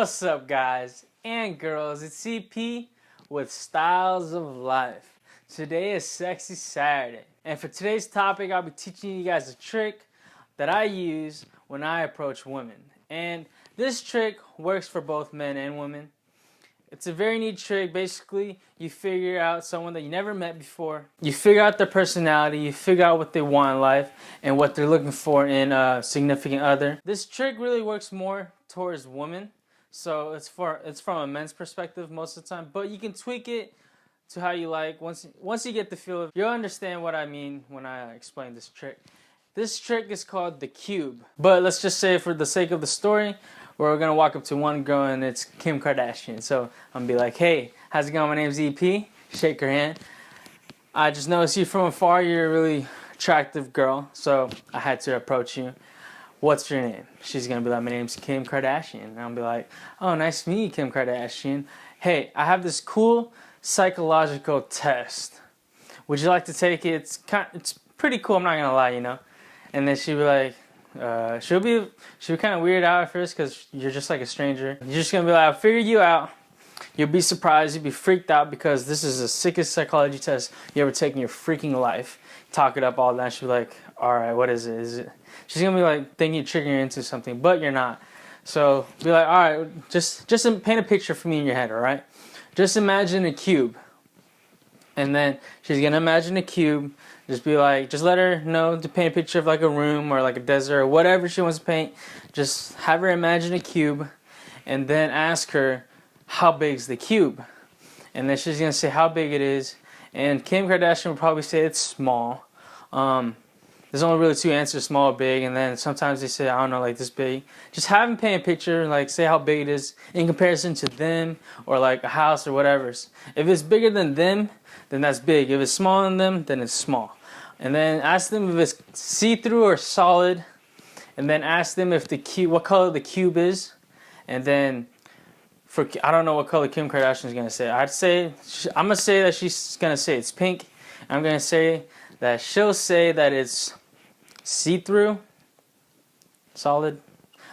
What's up, guys and girls? It's CP with Styles of Life. Today is Sexy Saturday, and for today's topic, I'll be teaching you guys a trick that I use when I approach women. And this trick works for both men and women. It's a very neat trick. Basically, you figure out someone that you never met before. You figure out their personality, you figure out what they want in life and what they're looking for in a significant other. This trick really works more towards women. So it's from a men's perspective most of the time, but you can tweak it to how you like. Once you get the feel of it, you'll understand what I mean when I explain this trick. This trick is called the cube. But let's just say, for the sake of the story, we're gonna walk up to one girl and it's Kim Kardashian. So I'm gonna be like, "Hey, how's it going? My name's EP." Shake her hand. "I just noticed you from afar. You're a really attractive girl, so I had to approach you. What's your name?" She's gonna be like, "My name's Kim Kardashian." And I'll be like, "Oh, nice to meet you, Kim Kardashian. Hey, I have this cool psychological test. Would you like to take it? It's pretty cool. I'm not gonna lie, you know." And then she'll be like, she'll be kind of weirded out at first because you're just like a stranger. You're just gonna be like, "I'll figure you out." You'll be surprised. You'll be freaked out because this is the sickest psychology test you ever take in your freaking life. Talk it up all that. She'll be like, "All right, what is it? She's gonna be like thinking you're triggering her into something, but you're not. So be like, "All right, just paint a picture for me in your head, all right? Just imagine a cube." And then she's gonna imagine a cube. Just be like, just let her know to paint a picture of like a room or like a desert or whatever she wants to paint. Just have her imagine a cube, and then ask her, "How big's the cube?" And then she's gonna say how big it is, and Kim Kardashian will probably say it's small. There's only really two answers: small or big, and then sometimes they say, "I don't know, like this big." Just have them paint a picture, like say how big it is in comparison to them or like a house or whatever. If it's bigger than them, then that's big. If it's smaller than them, then it's small. And then ask them if it's see-through or solid, and then ask them if the cube, what color the cube is, and then I don't know what color Kim Kardashian is gonna say. I'm gonna say that she's gonna say it's pink. I'm gonna say that she'll say that it's see-through, solid.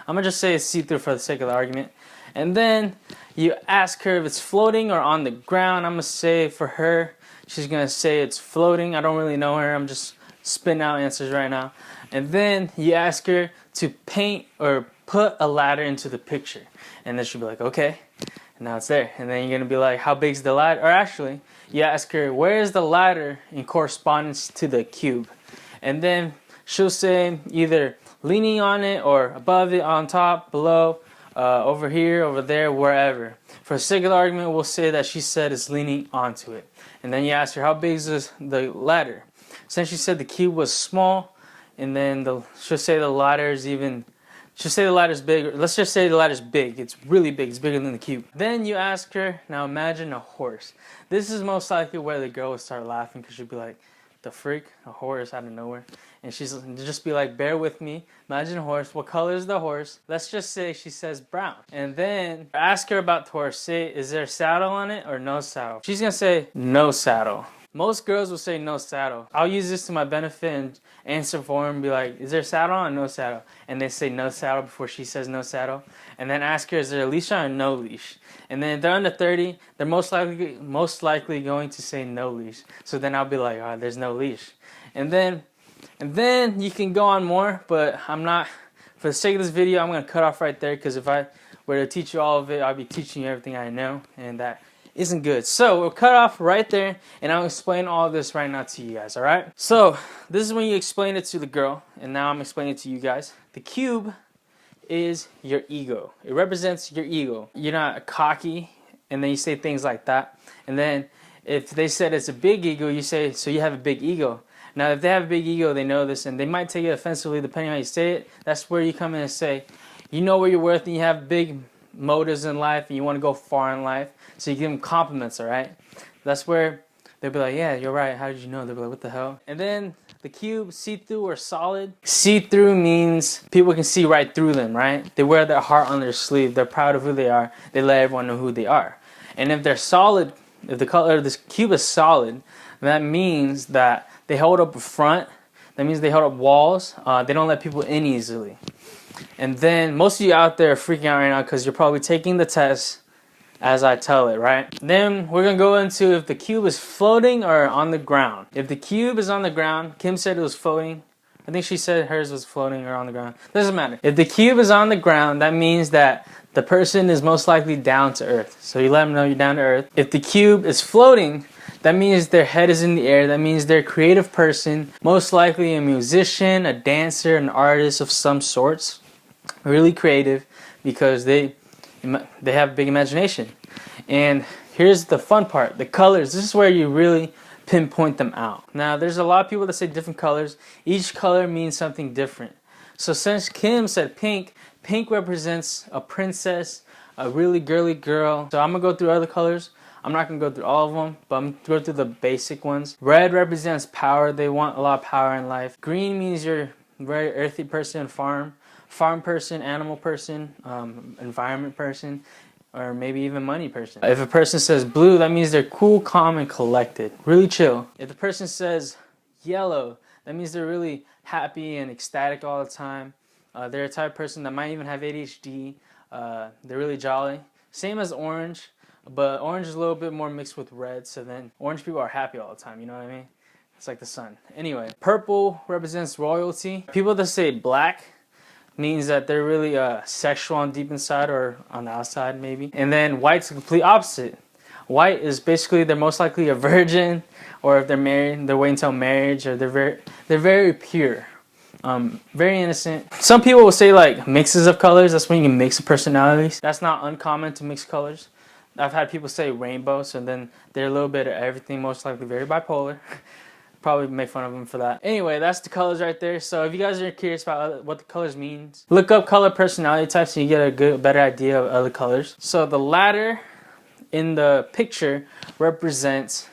I'm gonna just say it's see-through for the sake of the argument. And then you ask her if it's floating or on the ground. I'm gonna say for her, she's gonna say it's floating. I don't really know her. I'm just spitting out answers right now. And then you ask her to paint or put a ladder into the picture. And then she'll be like, "Okay." And now it's there. And then you're gonna be like, "How big's the ladder?" Or actually, you ask her, "Where is the ladder in correspondence to the cube?" And then she'll say either leaning on it or above it, on top, below, over here, over there, wherever. For the sake of the argument, we'll say that she said it's leaning onto it. And then you ask her, "How big is the ladder?" Since she said the cube was small, and then she'll say the ladder's even, she'll say the ladder's big. Let's just say the ladder's big. It's really big. It's bigger than the cube. Then you ask her, "Now imagine a horse." This is most likely where the girl will start laughing because she'll be like, "The freak? A horse out of nowhere?" And she's just be like, "Bear with me. Imagine a horse. What color is the horse?" Let's just say she says brown. And then ask her about the horse. Say, "Is there a saddle on it or no saddle?" She's gonna say no saddle. Most girls will say no saddle. I'll use this to my benefit and answer for them and be like, "Is there a saddle on or no saddle?" And they say no saddle before she says no saddle. And then ask her, "Is there a leash on or no leash?" And then if they're under 30, they're most likely going to say no leash. So then I'll be like, "All right, there's no leash." And then you can go on more, but I'm not, for the sake of this video, I'm going to cut off right there, because if I were to teach you all of it, I'll be teaching you everything I know, and that isn't good. So we'll cut off right there, and I'll explain all of this right now to you guys, alright? So this is when you explain it to the girl, and now I'm explaining it to you guys. The cube is your ego. It represents your ego. You're not cocky, and then you say things like that. And then if they said it's a big ego, you say, "So you have a big ego." Now, if they have a big ego, they know this, and they might take it offensively depending on how you say it. That's where you come in and say, you know what you're worth, and you have big motives in life, and you want to go far in life. So you give them compliments, all right? That's where they'll be like, "Yeah, you're right. How did you know?" They'll be like, "What the hell?" And then the cube, see-through or solid. See-through means people can see right through them, right? They wear their heart on their sleeve. They're proud of who they are. They let everyone know who they are. And if they're solid, if the color of this cube is solid, that means that they hold up a front. That means they hold up walls. They don't let people in easily. And then most of you out there are freaking out right now because you're probably taking the test as I tell it, right? Then we're gonna go into if the cube is floating or on the ground. If the cube is on the ground, Kim said it was floating. I think she said hers was floating or on the ground. Doesn't matter. If the cube is on the ground, that means that the person is most likely down to earth. So you let them know you're down to earth. If the cube is floating, that means their head is in the air. That means they're a creative person, most likely a musician, a dancer, an artist of some sorts. Really creative because they have big imagination. And here's the fun part, the colors. This is where you really pinpoint them out. Now there's a lot of people that say different colors. Each color means something different. So since Kim said pink, pink represents a princess, a really girly girl. So I'm gonna go through other colors. I'm not gonna go through all of them, but I'm gonna go through the basic ones. Red represents power. They want a lot of power in life. Green means you're a very earthy person, farm person, animal person, environment person, or maybe even money person. If a person says blue, that means they're cool, calm, and collected. Really chill. If the person says yellow, that means they're really happy and ecstatic all the time. They're a type of person that might even have ADHD. They're really jolly. Same as orange, but orange is a little bit more mixed with red, so then orange people are happy all the time, you know what I mean? It's like the sun. Anyway, purple represents royalty. People that say black means that they're really sexual on deep inside or on the outside maybe. And then white's the complete opposite. White is basically they're most likely a virgin, or if they're married, they're waiting until marriage, or they're very pure, very innocent. Some people will say like mixes of colors. That's when you can mix personalities. That's not uncommon to mix colors. I've had people say rainbow, so then they're a little bit of everything, most likely very bipolar. Probably make fun of them for that. Anyway, that's the colors right there. So if you guys are curious about what the colors means, look up color personality types and you get a better idea of other colors. So the ladder in the picture represents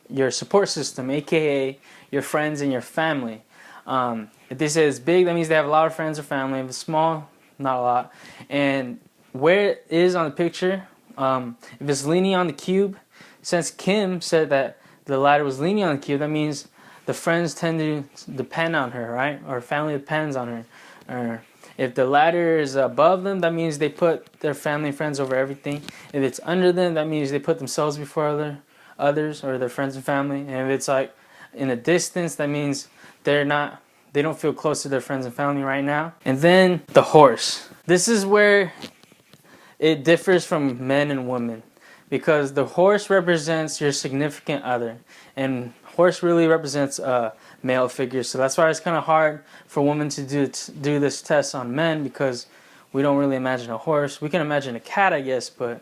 your support system, aka your friends and your family. If they say it's big, that means they have a lot of friends or family. If it's small, not a lot. And where it is on the picture, if it's leaning on the cube, since Kim said that the ladder was leaning on the cube, that means the friends tend to depend on her, right? Or family depends on her. Or if the ladder is above them, that means they put their family and friends over everything. If it's under them, that means they put themselves before others or their friends and family. And if it's like in a distance, that means they don't feel close to their friends and family right now. And then the horse. This is where it differs from men and women, because the horse represents your significant other, and horse really represents a male figure. So that's why it's kind of hard for women to do this test on men, because we don't really imagine a horse. We can imagine a cat, I guess, but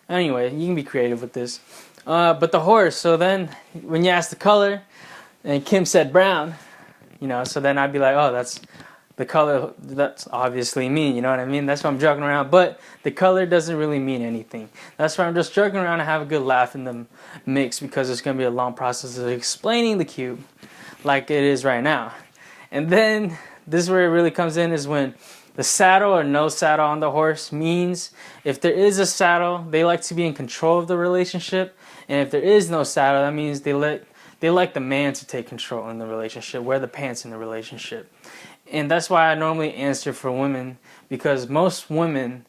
anyway, you can be creative with this. But the horse, so then when you ask the color, and Kim said brown, you know, so then I'd be like, oh, that's the color, that's obviously me, you know what I mean? That's why I'm joking around, but the color doesn't really mean anything. That's why I'm just joking around and have a good laugh in the mix, because it's going to be a long process of explaining the cube like it is right now. And then this is where it really comes in, is when the saddle or no saddle on the horse means if there is a saddle, they like to be in control of the relationship, and if there is no saddle, that means they like the man to take control in the relationship, wear the pants in the relationship. And that's why I normally answer for women, because most women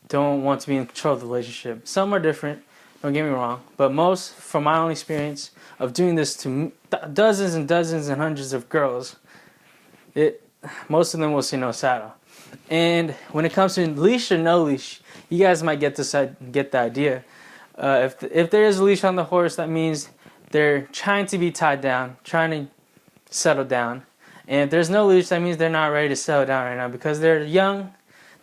don't want to be in control of the relationship. Some are different, don't get me wrong, but most, from my own experience of doing this to dozens and dozens and hundreds of girls, most of them will say no saddle. And when it comes to leash or no leash, you guys might get the idea. If there is a leash on the horse, that means they're trying to be tied down, trying to settle down. And if there's no leash, that means they're not ready to settle down right now, because they're young.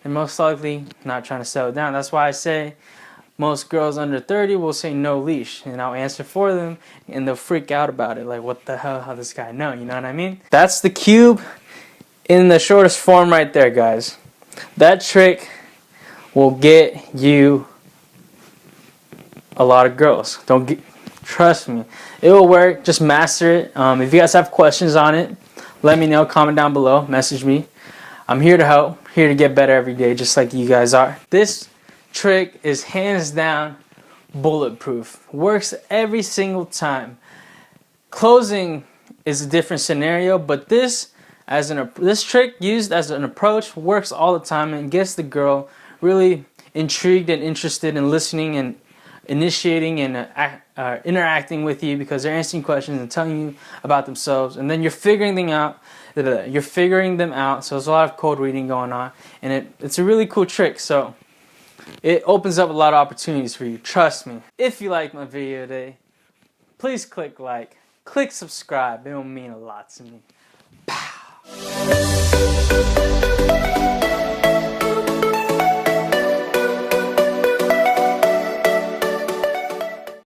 They're most likely not trying to settle down. That's why I say most girls under 30 will say no leash, and I'll answer for them, and they'll freak out about it. Like, what the hell? How this guy know? You know what I mean? That's the cube in the shortest form right there, guys. That trick will get you a lot of girls. Trust me, it will work. Just master it. If you guys have questions on it, let me know, comment down below, message me. I'm here to help, here to get better every day, just like you guys are. This trick is hands down bulletproof. Works every single time. Closing is a different scenario, but this, This trick used as an approach works all the time and gets the girl really intrigued and interested in listening and initiating and interacting with you, because they're answering questions and telling you about themselves, and then you're figuring them out. So there's a lot of code reading going on, and it's a really cool trick. So it opens up a lot of opportunities for you. Trust me. If you liked my video today, please click like, click subscribe. It'll mean a lot to me. Pow.